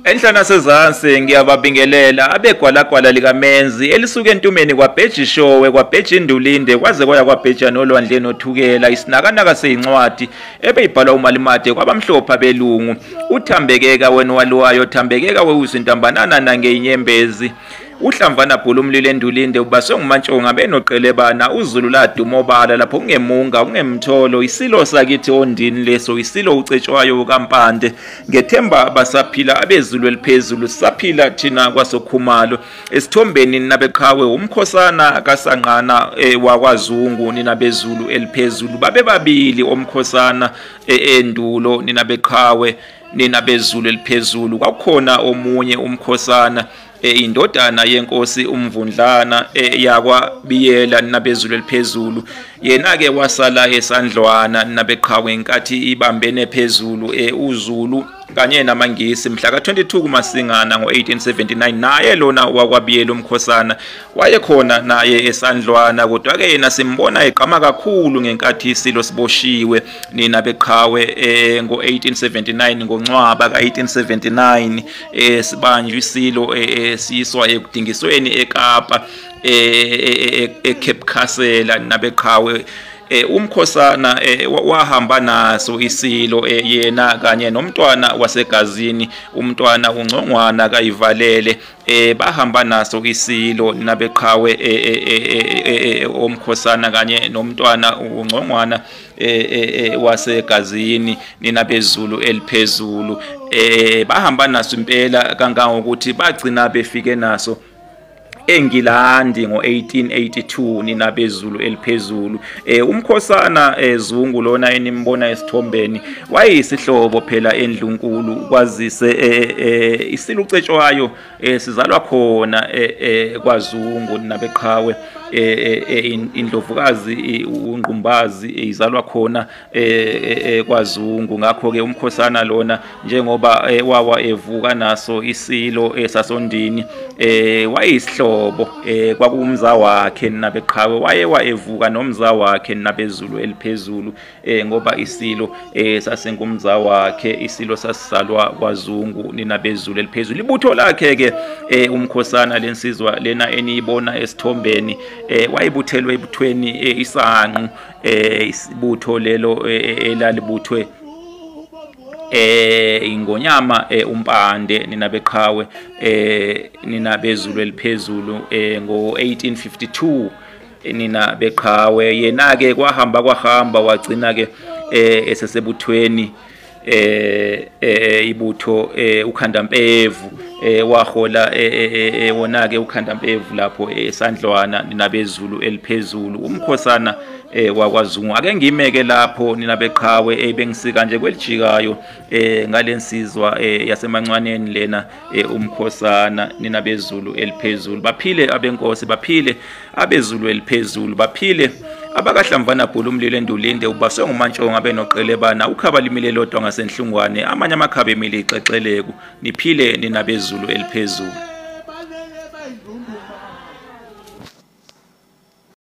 Enhlana sezansi ngiyababingelela abegwalagwala likamenzi elisuke entumeni kwaBhejishowe kwaBhejindulinde kwaze kwaya kwaBheja nolwandle nothukela isinakanaka seyincwadi ebeyibhalwa uMalimate kwabamhlophe belungu uthambekeka wena walwayo thambekeka wewuzintambanana nangeinyembezi Uhlamvana bhulu umlilo endulinde ubaswe ngumantshonga benoqelebana uZulu ladumobala lapho kungemunga kungemtholo isilo sakithi ondini leso isilo ucetshwayo kaMpande ngethemba basaphila abezulu eliphezulu saphila thina kwasokhumalo esithombeni nabeqhawe umkhosana kaSanqana wakwaZungu ninabezulu eliphezulu babebabili omkhosana endulo ninabeqhawe ninabezulu eliphezulu kwakukhona omunye umkhosana indodana yenkosi umvundlana yakwabiyela nabezulu eliphezulu yena ke wasala esandlwana nabeqhawe inkathi ibambene phezulu uZulu kanye namangisi mhla ka22 kuMasingana ngo1879 naye lona wakwabiyela umkhosana wayekhona naye esandlwana kodwa ke yena simbona eqhama kakhulu ngenkathi isilo siboshiwe nina beqhawe ngo1879 ngoNcwaba ka1879 sibanjwe isilo siyiswa ekudingisweni eKapa eCape Castle nabeqhawe umkhosana wahamba naso isilo yena kanye nomntwana wasegazini umntwana uNgcongwana kayivalele bahamba naso isilo nabeqhawe omkhosana kanye nomntwana uNgcongwana wasegazini ninabezulu eliphezulu bahamba naso impela kangangokuthi bagcina befike naso eNgilandi ngo1882 ninabezulu eliphezulu umkhosana Zungu lona enimbona esithombeni wayisihlobo phela endlunkulu kwazise isilo ucetshwayo sizalwa khona kwaZungu nabeqhawe indlovukazi uNgqumbazi izalwa khona kwaZungu ngakho ke umkhosana lona njengoba wawa evuka naso isilo esasondini wayisihlobo kwakumza wakhe nabeqhawe wayewa evuka nomza wakhe nabezulu eliphezulu ngoba isilo sasengumza wakhe isilo sasisalwa kwaZungu ninabezulu eliphezulu ibutho lakhe ke umkhosana lensizwa lena eniyibona esithombeni wayibuthelwe ebuthweni isanqu isibutho lelo elalibuthwe ingonyama uMpande ninabeqhawe ninabezulu eliphezulu ngo1852 ninabeqhawe yena ke kwahamba wagcina ke esesebuthweni ibutho uKhandampevu wahola wona ke uKhandampevu lapho esandlwana ninabezulu eliphezulu umkhosana wakwaZungu ake ngimeke lapho ninabeqhawe bengisika nje kwelijikayo ngalensizwa yasemancwaneni lena umkhosana ninabezulu eliphezulu baphile abenkosi baphile abezulu eliphezulu baphile abakahlamvana bhulu umlilo endulinde ubaswe ngumantshonga benoqelebana ukhaba limile lodwa ngasenhlungwane amanye amakhabe emile ixexeleku niphile ninabezulu eliphezulu